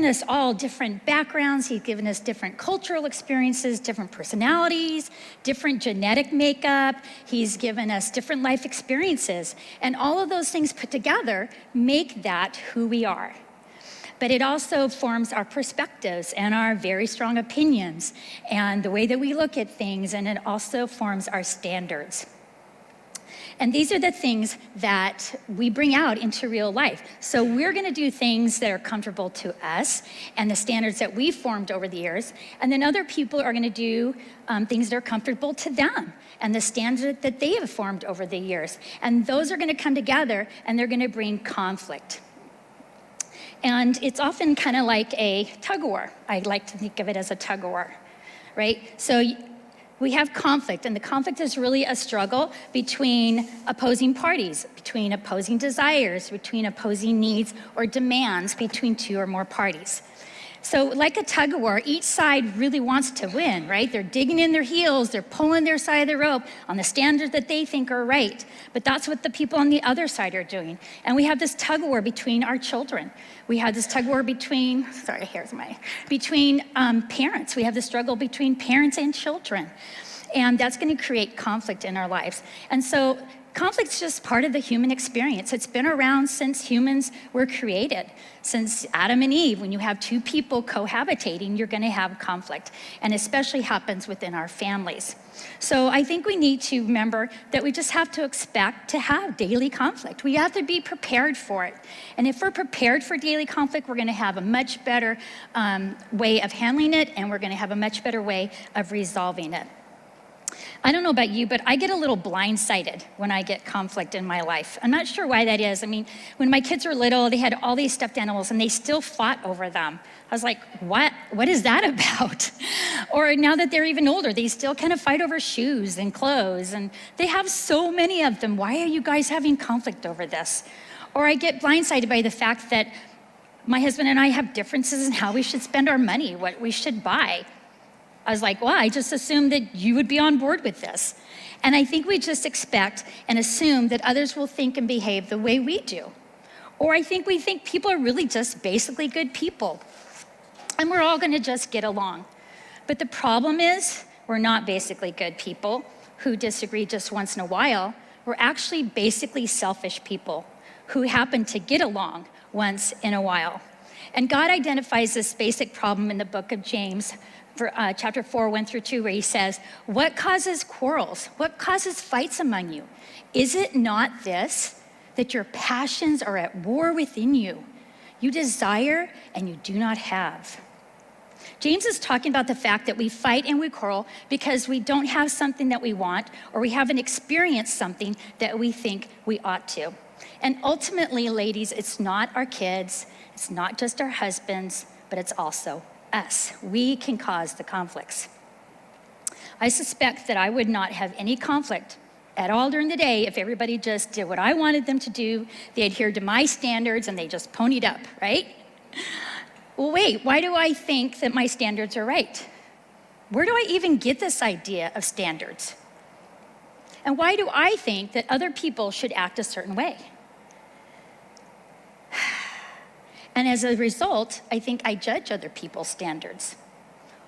given us all different backgrounds. He's given us different cultural experiences, different personalities, different genetic makeup. He's given us different life experiences. And all of those things put together make that who we are. But it also forms our perspectives and our very strong opinions and the way that we look at things, and it also forms our standards. And these are the things that we bring out into real life. So we're gonna do things that are comfortable to us and the standards that we've formed over the years, and then other people are gonna do things that are comfortable to them and the standard that they have formed over the years. And those are gonna come together and they're gonna bring conflict. And it's often kind of like a tug-of-war. I like to think of it as a tug-of-war, right? So we have conflict, and the conflict is really a struggle between opposing parties, between opposing desires, between opposing needs or demands between two or more parties. So like a tug-of-war, each side really wants to win, right? They're digging in their heels, they're pulling their side of the rope on the standards that they think are right. But that's what the people on the other side are doing. And we have this tug-of-war between our children. We have this tug-of-war between parents. We have the struggle between parents and children. And that's gonna create conflict in our lives. And so conflict's just part of the human experience. It's been around since humans were created. Since Adam and Eve, when you have two people cohabitating, you're gonna have conflict, and especially happens within our families. So I think we need to remember that we just have to expect to have daily conflict. We have to be prepared for it. And if we're prepared for daily conflict, we're gonna have a much better way of handling it, and we're gonna have a much better way of resolving it. I don't know about you, but I get a little blindsided when I get conflict in my life. I'm not sure why that is. I mean, when my kids were little, they had all these stuffed animals and they still fought over them. I was like, what is that about? Or now that they're even older, they still kind of fight over shoes and clothes, and they have so many of them. Why are you guys having conflict over this? Or I get blindsided by the fact that my husband and I have differences in how we should spend our money, what we should buy. I was like, well, I just assumed that you would be on board with this. And I think we just expect and assume that others will think and behave the way we do. Or I think we think people are really just basically good people, and we're all gonna just get along. But the problem is, we're not basically good people who disagree just once in a while. We're actually basically selfish people who happen to get along once in a while. And God identifies this basic problem in the book of James, chapter 4, 1-2, where he says, what causes quarrels? What causes fights among you? Is it not this, that your passions are at war within you? You desire and you do not have. James is talking about the fact that we fight and we quarrel because we don't have something that we want, or we haven't experienced something that we think we ought to. And ultimately, ladies, it's not our kids, it's not just our husbands, but it's also us. We can cause the conflicts. I suspect that I would not have any conflict at all during the day if everybody just did what I wanted them to do, they adhered to my standards, and they just ponied up, right? Well, wait, why do I think that my standards are right? Where do I even get this idea of standards? And why do I think that other people should act a certain way? And as a result, I think I judge other people's standards.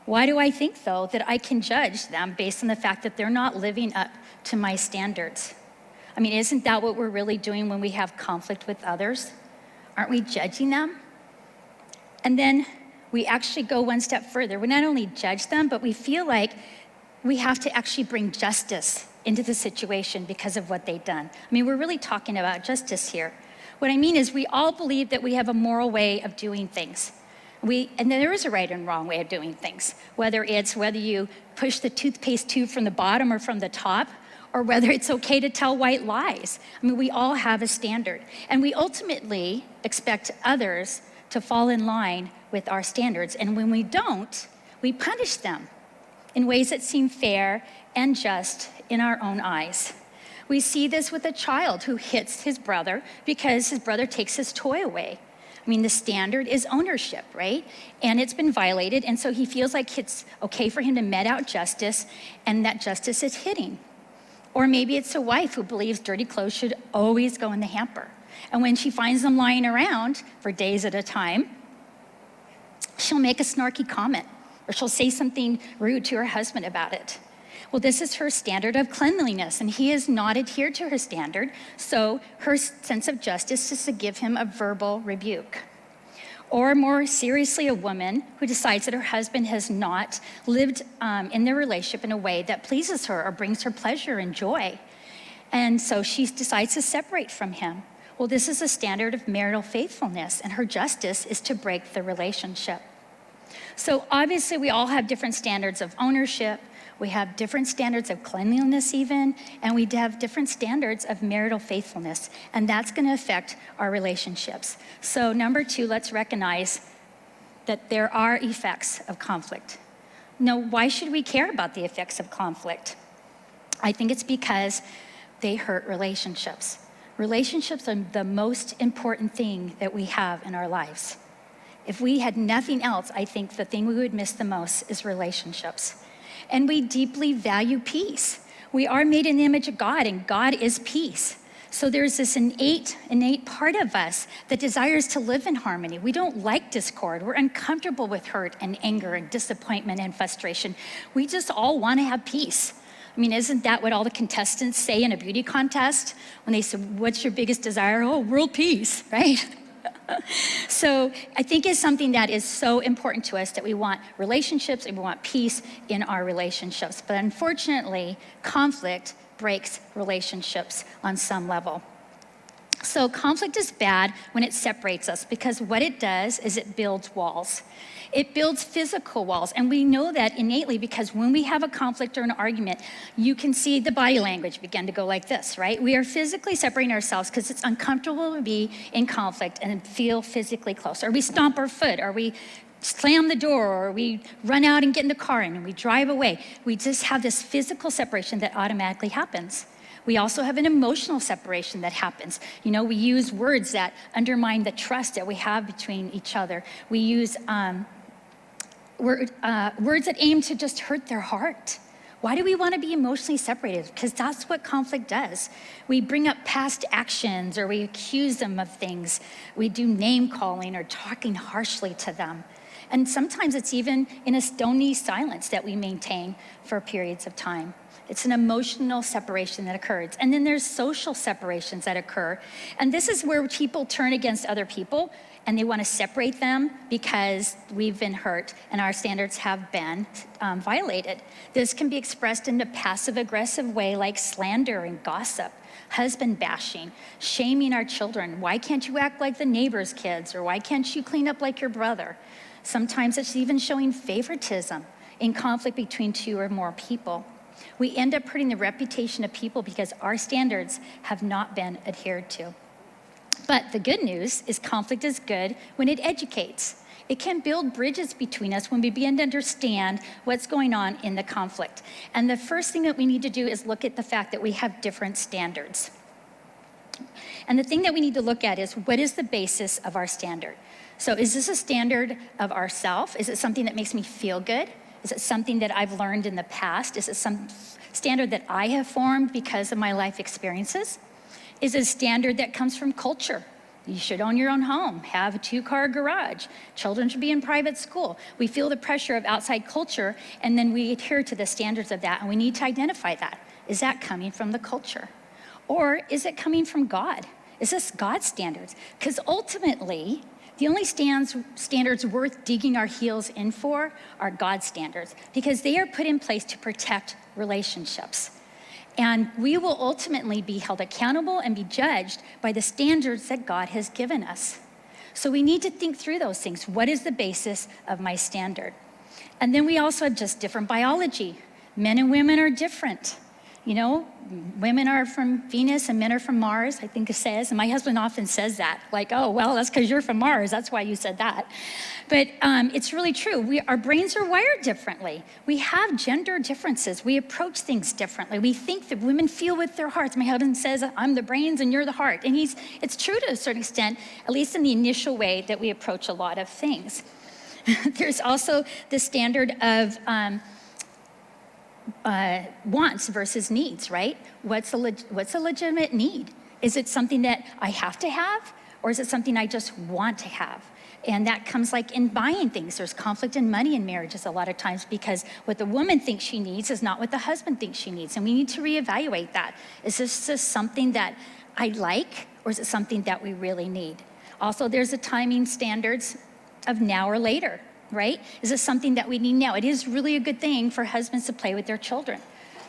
Why do I think, though, that I can judge them based on the fact that they're not living up to my standards? I mean, isn't that what we're really doing when we have conflict with others? Aren't we judging them? And then we actually go one step further. We not only judge them, but we feel like we have to actually bring justice into the situation because of what they've done. I mean, we're really talking about justice here. What I mean is we all believe that we have a moral way of doing things. And there is a right and wrong way of doing things, whether you push the toothpaste tube from the bottom or from the top, or whether it's okay to tell white lies. I mean, we all have a standard. And we ultimately expect others to fall in line with our standards. And when we don't, we punish them in ways that seem fair and just in our own eyes. We see this with a child who hits his brother because his brother takes his toy away. I mean, the standard is ownership, right? And it's been violated, and so he feels like it's okay for him to mete out justice, and that justice is hitting. Or maybe it's a wife who believes dirty clothes should always go in the hamper. And when she finds them lying around for days at a time, She'll make a snarky comment, or she'll say something rude to her husband about it. Well, this is her standard of cleanliness, and he has not adhered to her standard, so her sense of justice is to give him a verbal rebuke. Or more seriously, a woman who decides that her husband has not lived in their relationship in a way that pleases her or brings her pleasure and joy. And so she decides to separate from him. Well, this is a standard of marital faithfulness, and her justice is to break the relationship. So obviously, we all have different standards of ownership. We have different standards of cleanliness even, and we have different standards of marital faithfulness, and that's going to affect our relationships. So number 2, let's recognize that there are effects of conflict. Now, why should we care about the effects of conflict? I think it's because they hurt relationships. Relationships are the most important thing that we have in our lives. If we had nothing else, I think the thing we would miss the most is relationships. And we deeply value peace. We are made in the image of God, and God is peace. So there's this innate part of us that desires to live in harmony. We don't like discord. We're uncomfortable with hurt and anger and disappointment and frustration. We just all want to have peace. I mean, isn't that what all the contestants say in a beauty contest? When they say, what's your biggest desire? Oh, world peace, right? So I think it's something that is so important to us, that we want relationships and we want peace in our relationships. But unfortunately, conflict breaks relationships on some level. So conflict is bad when it separates us, because what it does is it builds walls. It builds physical walls, and we know that innately because when we have a conflict or an argument, you can see the body language begin to go like this, right? We are physically separating ourselves because it's uncomfortable to be in conflict and feel physically close. Or we stomp our foot, or we slam the door, or we run out and get in the car and we drive away. We just have this physical separation that automatically happens. We also have an emotional separation that happens. You know, we use words that undermine the trust that we have between each other. We use words that aim to just hurt their heart. Why do we want to be emotionally separated? Because that's what conflict does. We bring up past actions, or we accuse them of things. We do name calling or talking harshly to them. And sometimes it's even in a stony silence that we maintain for periods of time. It's an emotional separation that occurs. And then there's social separations that occur. And this is where people turn against other people, and they want to separate them because we've been hurt and our standards have been violated. This can be expressed in a passive-aggressive way, like slander and gossip, husband bashing, shaming our children. Why can't you act like the neighbor's kids? Or why can't you clean up like your brother? Sometimes it's even showing favoritism in conflict between 2 or more people. We end up hurting the reputation of people because our standards have not been adhered to. But the good news is conflict is good when it educates. It can build bridges between us when we begin to understand what's going on in the conflict. And the first thing that we need to do is look at the fact that we have different standards. And the thing that we need to look at is, what is the basis of our standard? So is this a standard of ourself? Is it something that makes me feel good? Is it something that I've learned in the past? Is it some standard that I have formed because of my life experiences? Is it a standard that comes from culture? You should own your own home, have a 2-car garage. Children should be in private school. We feel the pressure of outside culture, and then we adhere to the standards of that, and we need to identify that. Is that coming from the culture? Or is it coming from God? Is this God's standards? Because ultimately, the only standards worth digging our heels in for are God's standards, because they are put in place to protect relationships. And we will ultimately be held accountable and be judged by the standards that God has given us. So we need to think through those things. What is the basis of my standard? And then we also have just different biology. Men and women are different. You know, women are from Venus and men are from Mars, I think it says. And my husband often says that, like, oh, well, that's because you're from Mars. That's why you said that. But it's really true. Our brains are wired differently. We have gender differences. We approach things differently. We think that women feel with their hearts. My husband says, I'm the brains and you're the heart. And it's true to a certain extent, at least in the initial way that we approach a lot of things. There's also the standard of wants versus needs, right? What's a legitimate need? Is it something that I have to have, or is it something I just want to have? And that comes like in buying things. There's conflict in money in marriages a lot of times because what the woman thinks she needs is not what the husband thinks she needs. And we need to reevaluate that. Is this just something that I like, or is it something that we really need? Also, there's a timing standards of now or later, right? Is this something that we need now? It is really a good thing for husbands to play with their children.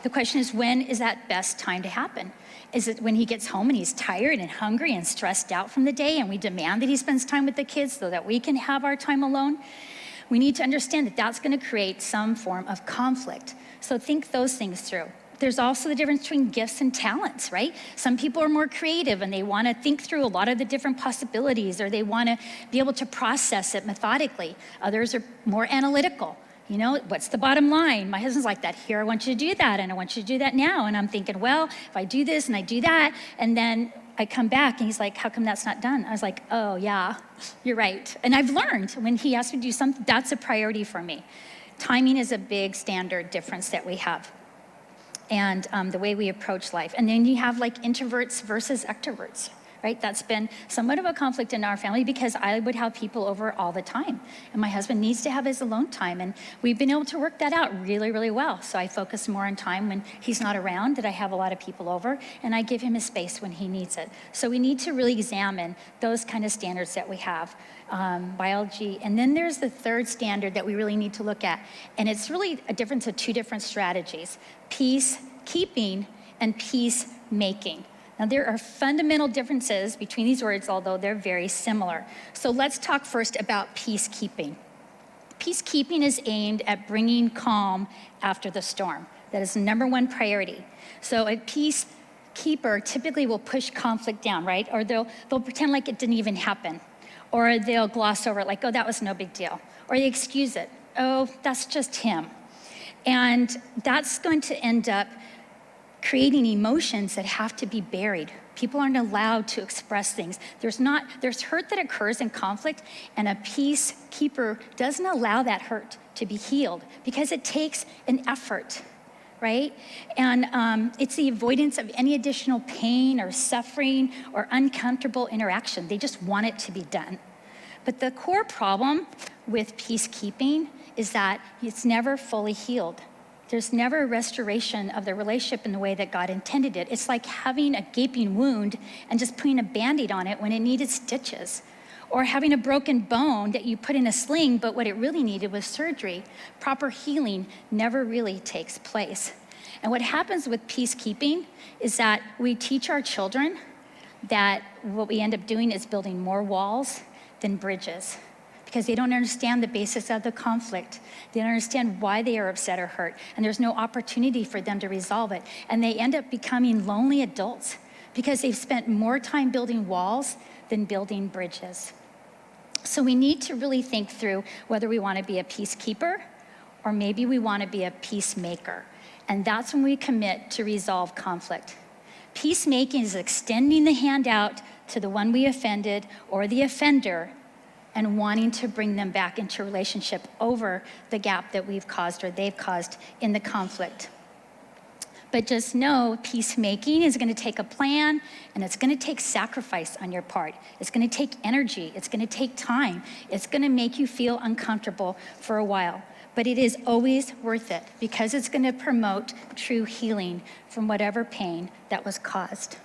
The question is, when is that best time to happen? Is it when he gets home and he's tired and hungry and stressed out from the day and we demand that he spends time with the kids so that we can have our time alone? We need to understand that that's going to create some form of conflict. So think those things through. There's also the difference between gifts and talents, right? Some people are more creative and they want to think through a lot of the different possibilities, or they want to be able to process it methodically. Others are more analytical. You know, what's the bottom line? My husband's like that. Here, I want you to do that, and I want you to do that now. And I'm thinking, well, if I do this and I do that, and then I come back and he's like, how come that's not done? I was like, oh yeah, you're right. And I've learned when he asks me to do something, that's a priority for me. Timing is a big standard difference that we have, and the way we approach life. And then you have like introverts versus extroverts, right? That's been somewhat of a conflict in our family because I would have people over all the time. And my husband needs to have his alone time. And we've been able to work that out really, really well. So I focus more on time when he's not around, that I have a lot of people over, and I give him his space when he needs it. So we need to really examine those kind of standards that we have, biology. And then there's the third standard that we really need to look at. And it's really a difference of two different strategies: peacekeeping and peacemaking. Now, there are fundamental differences between these words, although they're very similar. So let's talk first about peacekeeping. Peacekeeping is aimed at bringing calm after the storm. That is the number one priority. So a peacekeeper typically will push conflict down, right? Or they'll pretend like it didn't even happen. Or they'll gloss over it like, oh, that was no big deal. Or they excuse it. Oh, that's just him. And that's going to end up creating emotions that have to be buried. People aren't allowed to express things. There's hurt that occurs in conflict, and a peacekeeper doesn't allow that hurt to be healed because it takes an effort, right? And it's the avoidance of any additional pain or suffering or uncomfortable interaction. They just want it to be done. But the core problem with peacekeeping is that it's never fully healed. There's never a restoration of the relationship in the way that God intended it. It's like having a gaping wound and just putting a Band-Aid on it when it needed stitches. Or having a broken bone that you put in a sling, but what it really needed was surgery. Proper healing never really takes place. And what happens with peacekeeping is that we teach our children that what we end up doing is building more walls than bridges, because they don't understand the basis of the conflict. They don't understand why they are upset or hurt, and there's no opportunity for them to resolve it. And they end up becoming lonely adults because they've spent more time building walls than building bridges. So we need to really think through whether we want to be a peacekeeper or maybe we want to be a peacemaker. And that's when we commit to resolve conflict. Peacemaking is extending the hand out to the one we offended or the offender and wanting to bring them back into relationship over the gap that we've caused or they've caused in the conflict. But just know, peacemaking is going to take a plan, and it's going to take sacrifice on your part. It's going to take energy. It's going to take time. It's going to make you feel uncomfortable for a while. But it is always worth it because it's going to promote true healing from whatever pain that was caused.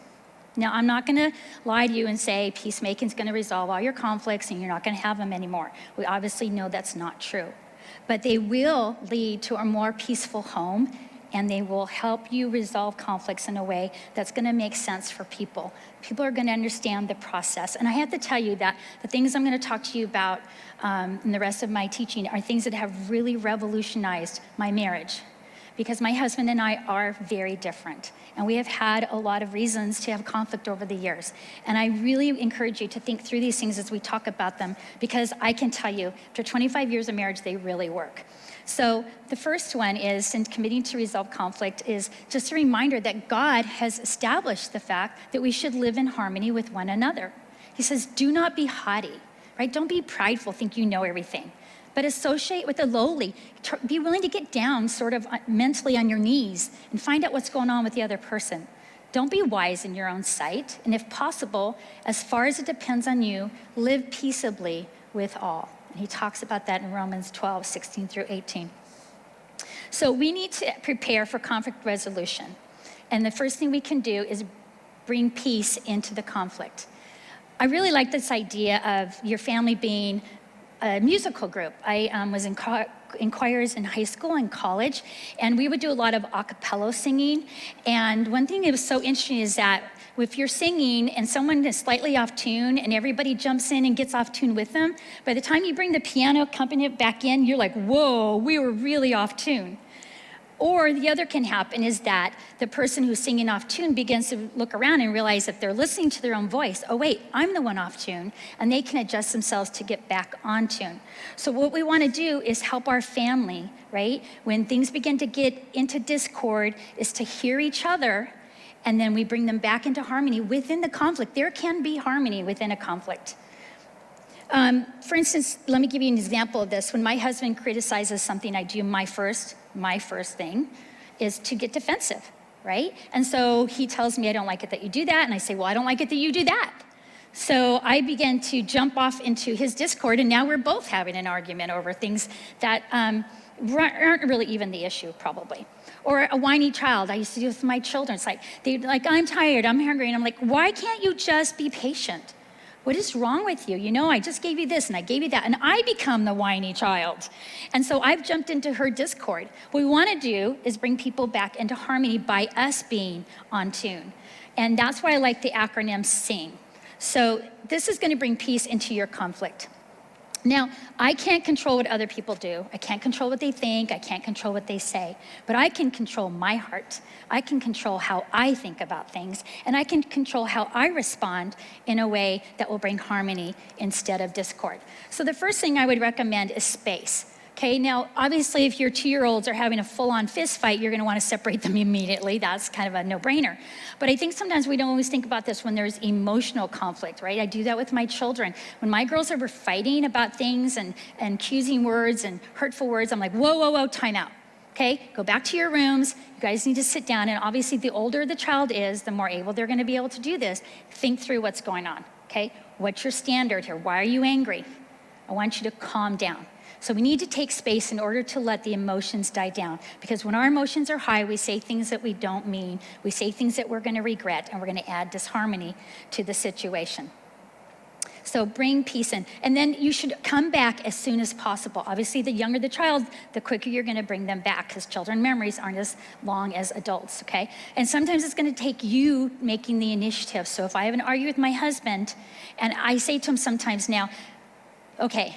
Now, I'm not going to lie to you and say peacemaking is going to resolve all your conflicts and you're not going to have them anymore. We obviously know that's not true. But they will lead to a more peaceful home, and they will help you resolve conflicts in a way that's going to make sense for people. People are going to understand the process. And I have to tell you that the things I'm going to talk to you about in the rest of my teaching are things that have really revolutionized my marriage, because my husband and I are very different. And we have had a lot of reasons to have conflict over the years. And I really encourage you to think through these things as we talk about them, because I can tell you, after 25 years of marriage, they really work. So the first one is, in committing to resolve conflict, is just a reminder that God has established the fact that we should live in harmony with one another. He says, do not be haughty, right? Don't be prideful, think you know everything. But associate with the lowly. Be willing to get down sort of mentally on your knees and find out what's going on with the other person. Don't be wise in your own sight. And if possible, as far as it depends on you, live peaceably with all. And he talks about that in Romans 12, 16 through 18. So we need to prepare for conflict resolution. And the first thing we can do is bring peace into the conflict. I really like this idea of your family being a musical group. I was in choirs in high school and college, and we would do a lot of a cappella singing. And one thing that was so interesting is that if you're singing and someone is slightly off tune and everybody jumps in and gets off tune with them, by the time you bring the piano accompaniment back in, you're like, whoa, we were really off tune. Or the other can happen is that the person who's singing off tune begins to look around and realize that they're listening to their own voice. Oh wait, I'm the one off tune, and they can adjust themselves to get back on tune. So what we want to do is help our family, right? When things begin to get into discord, is to hear each other, and then we bring them back into harmony within the conflict. There can be harmony within a conflict. For instance, let me give you an example of this. When my husband criticizes something I do, my first thing is to get defensive, right? And so he tells me, I don't like it that you do that. And I say, well, I don't like it that you do that. So I begin to jump off into his discord, and now we're both having an argument over things that aren't really even the issue, probably. Or a whiny child. I used to do with my children. It's like, they're like, I'm tired, I'm hungry. And I'm like, why can't you just be patient? What is wrong with you? You know, I just gave you this and I gave you that, and I become the whiny child. And so I've jumped into her discord. What we want to do is bring people back into harmony by us being on tune. And that's why I like the acronym SING. So this is going to bring peace into your conflict. Now, I can't control what other people do. I can't control what they think. I can't control what they say. But I can control my heart. I can control how I think about things. And I can control how I respond in a way that will bring harmony instead of discord. So the first thing I would recommend is space. Okay, now, obviously, if your 2-year-olds are having a full-on fist fight, you're going to want to separate them immediately. That's kind of a no-brainer. But I think sometimes we don't always think about this when there's emotional conflict, right? I do that with my children. When my girls are fighting about things and accusing words and hurtful words, I'm like, whoa, time out. Okay, go back to your rooms. You guys need to sit down. And obviously, the older the child is, the more able they're going to be able to do this. Think through what's going on, okay? What's your standard here? Why are you angry? I want you to calm down. So we need to take space in order to let the emotions die down. Because when our emotions are high, we say things that we don't mean. We say things that we're going to regret, and we're going to add disharmony to the situation. So bring peace in. And then you should come back as soon as possible. Obviously, the younger the child, the quicker you're going to bring them back, because children's memories aren't as long as adults, okay? And sometimes it's going to take you making the initiative. So if I have an argument with my husband, and I say to him sometimes now, okay,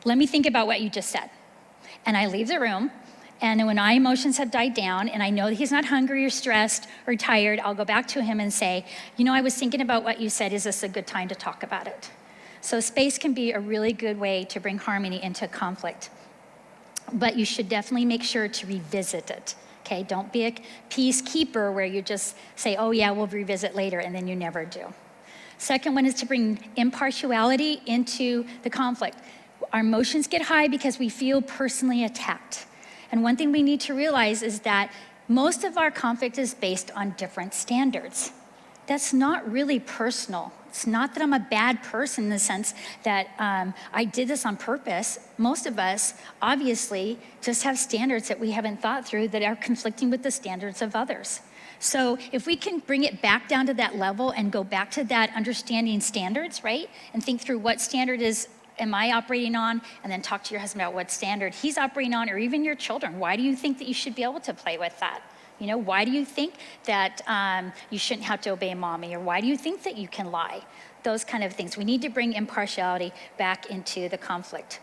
let me think about what you just said. And I leave the room, and when my emotions have died down, and I know that he's not hungry or stressed or tired, I'll go back to him and say, you know, I was thinking about what you said. Is this a good time to talk about it? So space can be a really good way to bring harmony into conflict. But you should definitely make sure to revisit it, okay? Don't be a peacekeeper where you just say, oh yeah, we'll revisit later, and then you never do. Second one is to bring impartiality into the conflict. Our emotions get high because we feel personally attacked. And one thing we need to realize is that most of our conflict is based on different standards. That's not really personal. It's not that I'm a bad person in the sense that I did this on purpose. Most of us, obviously, just have standards that we haven't thought through that are conflicting with the standards of others. So if we can bring it back down to that level and go back to that understanding standards, right? And think through what standard am I operating on, and then talk to your husband about what standard he's operating on, or even your children. Why do you think that you should be able to play with that? You know, why do you think that you shouldn't have to obey mommy, or why do you think that you can lie? Those kind of things. We need to bring impartiality back into the conflict.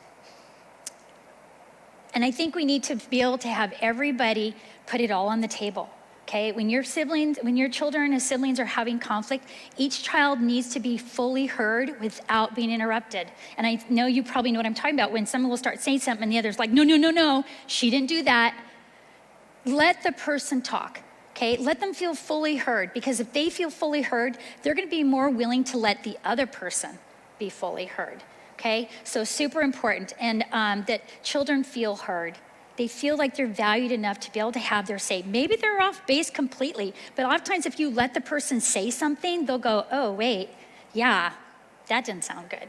And I think we need to be able to have everybody put it all on the table. Okay, when your children and siblings are having conflict, each child needs to be fully heard without being interrupted. And I know you probably know what I'm talking about when someone will start saying something and the other's like, no, she didn't do that. Let the person talk, okay? Let them feel fully heard, because if they feel fully heard, they're gonna be more willing to let the other person be fully heard, okay? So super important, and that children feel heard. They feel like they're valued enough to be able to have their say. Maybe they're off base completely, but a lot of times if you let the person say something, they'll go, oh, wait, yeah, that didn't sound good.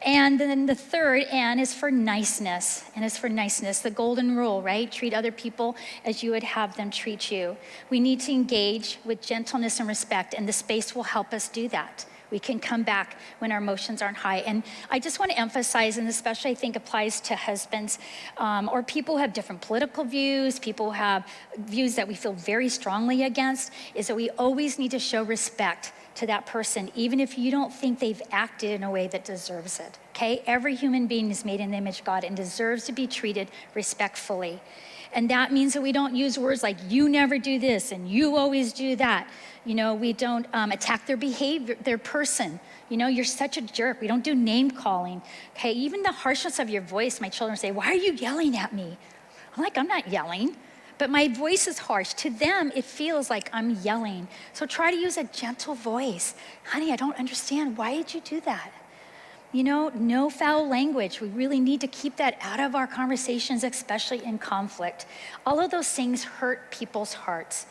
And then the third N is for niceness, and is for niceness, the golden rule, right? Treat other people as you would have them treat you. We need to engage with gentleness and respect, and the space will help us do that. We can come back when our emotions aren't high. And I just want to emphasize, and especially I think applies to husbands, or people who have different political views, people who have views that we feel very strongly against, is that we always need to show respect to that person, even if you don't think they've acted in a way that deserves it, okay? Every human being is made in the image of God and deserves to be treated respectfully. And that means that we don't use words like, you never do this and you always do that. You know, we don't attack their behavior, their person. You know, you're such a jerk. We don't do name calling. Okay, even the harshness of your voice, my children say, why are you yelling at me? I'm like, I'm not yelling, but my voice is harsh. To them, it feels like I'm yelling. So try to use a gentle voice. Honey, I don't understand. Why did you do that? You know, no foul language. We really need to keep that out of our conversations, especially in conflict. All of those things hurt people's hearts.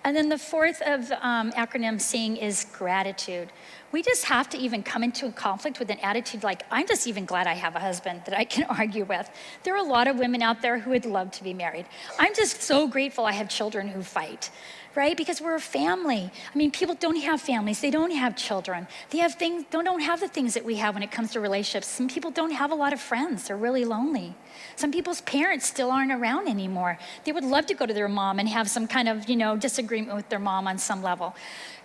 And then the fourth of the acronym SING is gratitude. We just have to even come into a conflict with an attitude like, I'm just even glad I have a husband that I can argue with. There are a lot of women out there who would love to be married. I'm just so grateful I have children who fight, right? Because we're a family. I mean, people don't have families. They don't have children. They have things, don't have the things that we have when it comes to relationships. Some people don't have a lot of friends. They're really lonely. Some people's parents still aren't around anymore. They would love to go to their mom and have some kind of, disagreement with their mom on some level.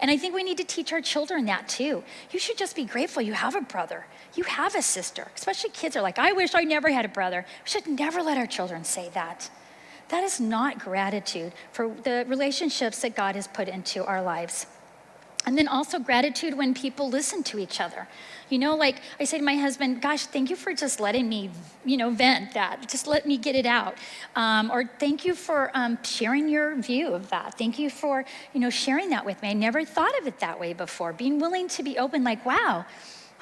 And I think we need to teach our children that too. You should just be grateful you have a brother. You have a sister. Especially kids are like, I wish I never had a brother. We should never let our children say that. That is not gratitude for the relationships that God has put into our lives. And then also gratitude when people listen to each other. You know, like I say to my husband, gosh, thank you for just letting me, vent that. Just let me get it out. Or thank you for sharing your view of that. Thank you for, sharing that with me. I never thought of it that way before. Being willing to be open, like, wow,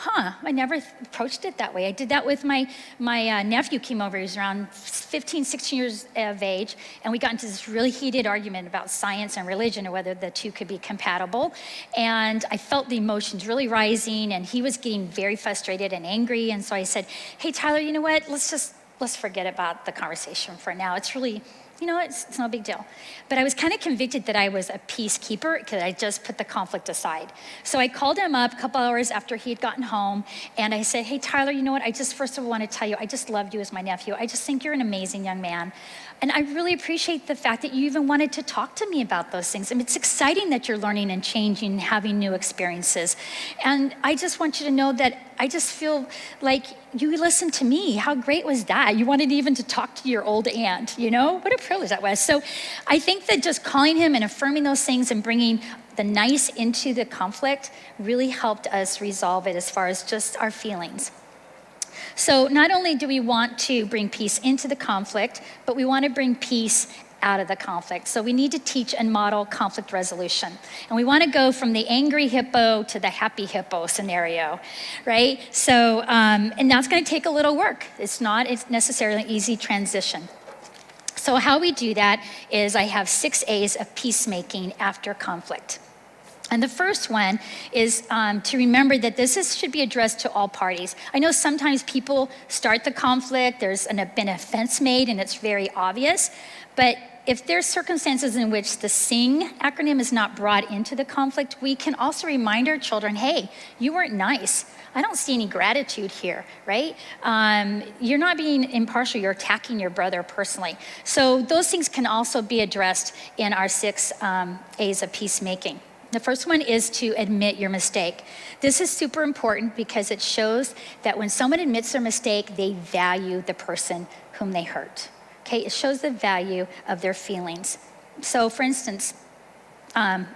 I never approached it that way. I did that with my nephew came over. He was around 15, 16 years of age, and we got into this really heated argument about science and religion and whether the two could be compatible. And I felt the emotions really rising, and he was getting very frustrated and angry. And so I said, hey, Tyler, you know what? Let's forget about the conversation for now. It's really, it's no big deal. But I was kind of convicted that I was a peacekeeper because I just put the conflict aside. So I called him up a couple hours after he had gotten home, and I said, hey, Tyler, you know what? I just first of all want to tell you, I just loved you as my nephew. I just think you're an amazing young man. And I really appreciate the fact that you even wanted to talk to me about those things. I mean, it's exciting that you're learning and changing and having new experiences. And I just want you to know that I just feel like you listened to me. How great was that? You wanted even to talk to your old aunt, What a privilege that was. So I think that just calling him and affirming those things and bringing the nice into the conflict really helped us resolve it as far as just our feelings. So not only do we want to bring peace into the conflict, but we want to bring peace out of the conflict. So we need to teach and model conflict resolution. And we want to go from the angry hippo to the happy hippo scenario, right? So, and that's going to take a little work. It's necessarily an easy transition. So how we do that is I have 6 A's of peacemaking after conflict. And the first one is to remember that this should be addressed to all parties. I know sometimes people start the conflict, there's been offense made, and it's very obvious. But if there's circumstances in which the SING acronym is not brought into the conflict, we can also remind our children, hey, you weren't nice. I don't see any gratitude here, right? You're not being impartial, you're attacking your brother personally. So those things can also be addressed in our 6 A's of peacemaking. The first one is to admit your mistake. This is super important because it shows that when someone admits their mistake, they value the person whom they hurt. Okay, it shows the value of their feelings. So for instance, admit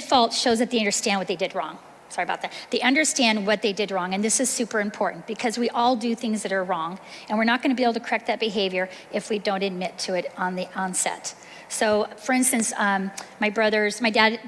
fault shows that they understand what they did wrong. Sorry about that. They understand what they did wrong, and this is super important because we all do things that are wrong, and we're not going to be able to correct that behavior if we don't admit to it on the onset. So, for instance, my dad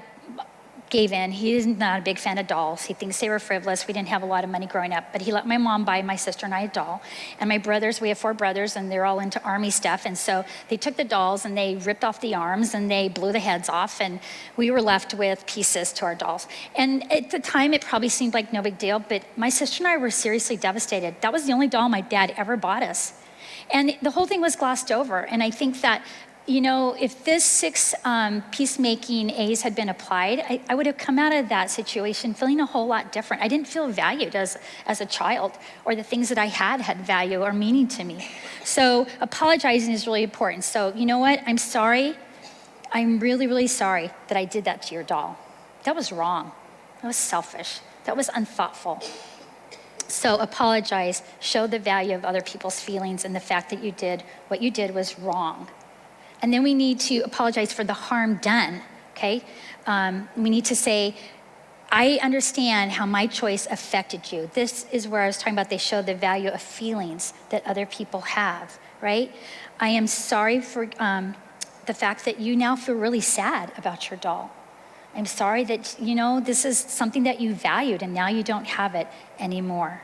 gave in. He's not a big fan of dolls. He thinks they were frivolous. We didn't have a lot of money growing up, but he let my mom buy my sister and I a doll. And my brothers, we have 4 brothers, and they're all into Army stuff. And so they took the dolls and they ripped off the arms and they blew the heads off, and we were left with pieces to our dolls. And at the time, it probably seemed like no big deal, but my sister and I were seriously devastated. That was the only doll my dad ever bought us. And the whole thing was glossed over. And I think that, if this 6 peacemaking A's had been applied, I would have come out of that situation feeling a whole lot different. I didn't feel valued as a child, or the things that I had value or meaning to me. So apologizing is really important. So you know what? I'm sorry. I'm really, really sorry that I did that to your doll. That was wrong. That was selfish. That was unthoughtful. So apologize, show the value of other people's feelings and the fact that what you did was wrong. And then we need to apologize for the harm done, okay? We need to say, I understand how my choice affected you. This is where I was talking about they show the value of feelings that other people have, right? I am sorry for the fact that you now feel really sad about your doll. I'm sorry that, this is something that you valued and now you don't have it anymore.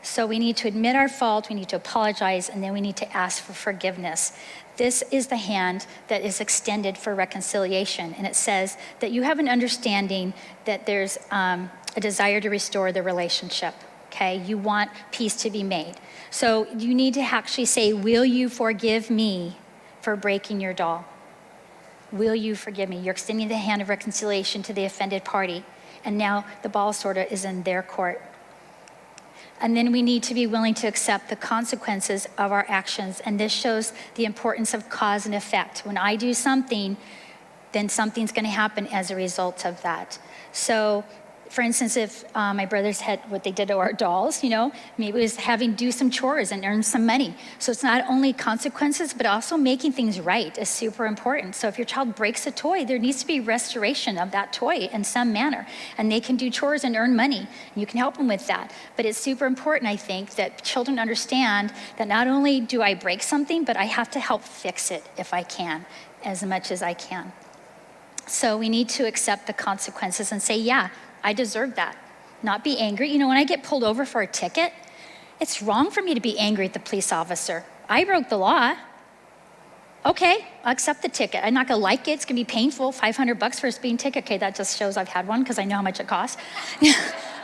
So we need to admit our fault, we need to apologize, and then we need to ask for forgiveness. This is the hand that is extended for reconciliation. And it says that you have an understanding that there's a desire to restore the relationship, okay? You want peace to be made. So you need to actually say, will you forgive me for breaking your doll? Will you forgive me? You're extending the hand of reconciliation to the offended party. And now the ball sort of is in their court. And then we need to be willing to accept the consequences of our actions. And this shows the importance of cause and effect. When I do something, then something's going to happen as a result of that. So, for instance, if my brothers had what they did to our dolls, maybe it was having do some chores and earn some money. So it's not only consequences, but also making things right is super important. So if your child breaks a toy, there needs to be restoration of that toy in some manner. And they can do chores and earn money. And you can help them with that. But it's super important, I think, that children understand that not only do I break something, but I have to help fix it if I can, as much as I can. So we need to accept the consequences and say, yeah, I deserve that. Not be angry. When I get pulled over for a ticket, it's wrong for me to be angry at the police officer. I broke the law. Okay, I'll accept the ticket. I'm not gonna like it. It's gonna be painful. $500 for a speeding ticket. Okay, that just shows I've had one because I know how much it costs,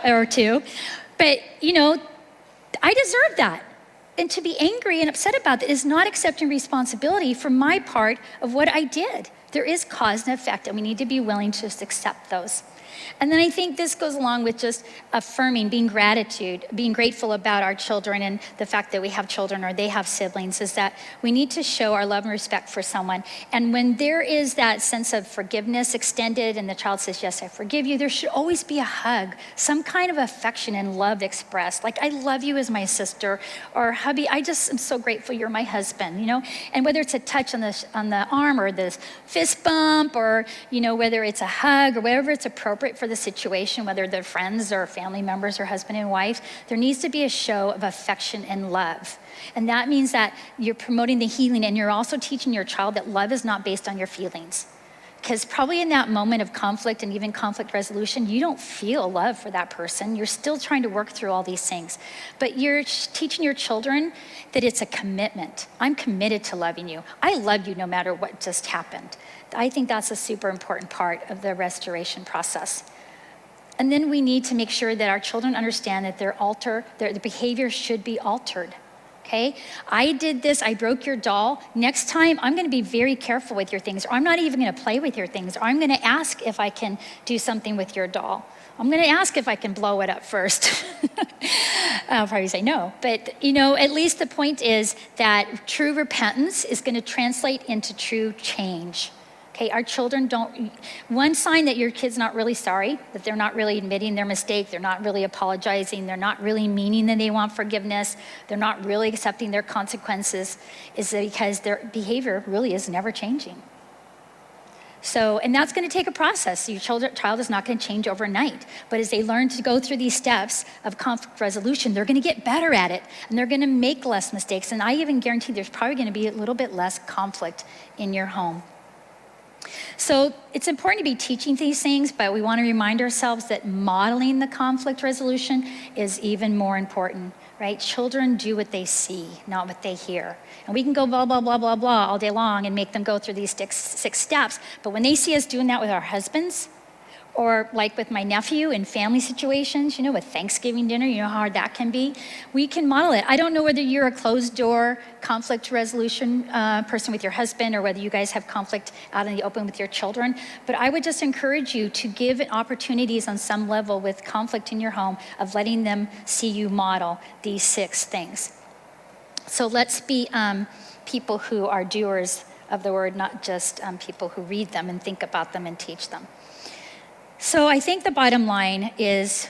or 2. But I deserve that. And to be angry and upset about that is not accepting responsibility for my part of what I did. There is cause and effect, and we need to be willing to just accept those. And then I think this goes along with just affirming, being grateful about our children and the fact that we have children or they have siblings, is that we need to show our love and respect for someone. And when there is that sense of forgiveness extended and the child says, yes, I forgive you, there should always be a hug, some kind of affection and love expressed. Like, I love you as my sister, or hubby, I just am so grateful you're my husband, And whether it's a touch on the arm or the fist bump, or, whether it's a hug or whatever it's appropriate for the situation, whether they're friends or family members or husband and wife, there needs to be a show of affection and love. And that means that you're promoting the healing, and you're also teaching your child that love is not based on your feelings. Because probably in that moment of conflict and even conflict resolution, you don't feel love for that person. You're still trying to work through all these things. But you're teaching your children that it's a commitment. I'm committed to loving you. I love you no matter what just happened. I think that's a super important part of the restoration process. And then we need to make sure that our children understand that their behavior should be altered. Okay, I did this, I broke your doll. Next time, I'm gonna be very careful with your things, or I'm not even gonna play with your things, or I'm gonna ask if I can do something with your doll. I'm gonna ask if I can blow it up first. I'll probably say no, but at least the point is that true repentance is gonna translate into true change. Okay, our children one sign that your kid's not really sorry, that they're not really admitting their mistake, they're not really apologizing, they're not really meaning that they want forgiveness, they're not really accepting their consequences, is because their behavior really is never changing. So, and that's gonna take a process. Your child is not gonna change overnight, but as they learn to go through these steps of conflict resolution, they're gonna get better at it, and they're gonna make less mistakes, and I even guarantee there's probably gonna be a little bit less conflict in your home. So it's important to be teaching these things, but we want to remind ourselves that modeling the conflict resolution is even more important, right? Children do what they see, not what they hear. And we can go blah, blah, blah, blah, blah all day long and make them go through these six steps. But when they see us doing that with our husbands, or like with my nephew in family situations, with Thanksgiving dinner, how hard that can be. We can model it. I don't know whether you're a closed door conflict resolution person with your husband or whether you guys have conflict out in the open with your children, but I would just encourage you to give opportunities on some level with conflict in your home of letting them see you model these 6 things. So let's be people who are doers of the word, not just people who read them and think about them and teach them. So I think the bottom line is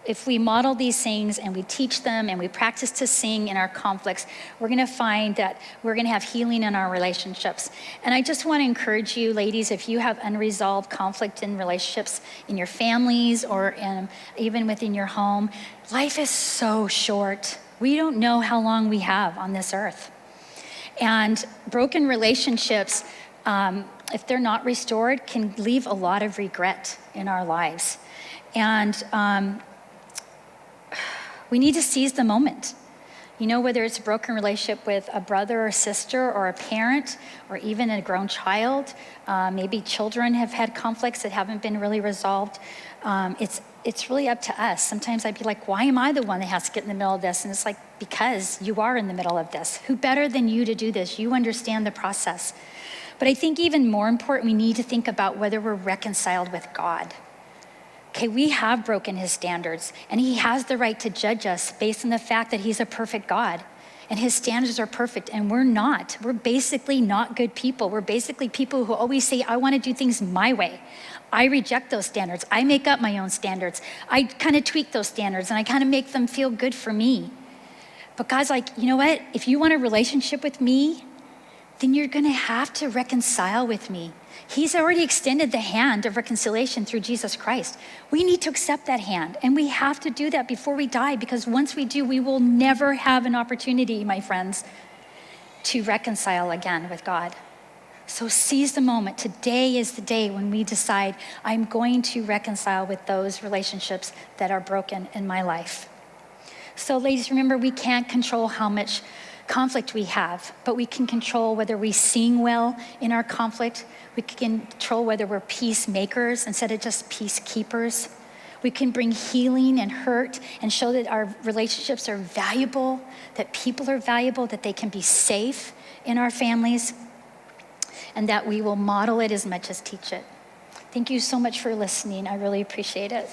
if we model these things and we teach them and we practice to sing in our conflicts, we're going to find that we're going to have healing in our relationships. And I just want to encourage you, ladies, if you have unresolved conflict in relationships in your families or even within your home, life is so short. We don't know how long we have on this earth. And broken relationships, if they're not restored, can leave a lot of regret in our lives. And we need to seize the moment. Whether it's a broken relationship with a brother or sister or a parent or even a grown child, maybe children have had conflicts that haven't been really resolved. It's really up to us. Sometimes I'd be like, why am I the one that has to get in the middle of this? And it's like, because you are in the middle of this. Who better than you to do this? You understand the process. But I think even more important, we need to think about whether we're reconciled with God. Okay, we have broken his standards, and he has the right to judge us based on the fact that he's a perfect God, and his standards are perfect, and we're not. We're basically not good people. We're basically people who always say, I want to do things my way. I reject those standards. I make up my own standards. I kind of tweak those standards, and I kind of make them feel good for me. But God's like, you know what? If you want a relationship with me, then you're going to have to reconcile with me. He's already extended the hand of reconciliation through Jesus Christ. We need to accept that hand, and we have to do that before we die, because once we do, we will never have an opportunity, my friends, to reconcile again with God. So seize the moment. Today is the day when we decide, I'm going to reconcile with those relationships that are broken in my life. So ladies, remember, we can't control how much conflict we have, but we can control whether we sing well in our conflict. We can control whether we're peacemakers instead of just peacekeepers. We can bring healing and hurt and show that our relationships are valuable, that people are valuable, that they can be safe in our families, and that we will model it as much as teach it. Thank you so much for listening. I really appreciate it.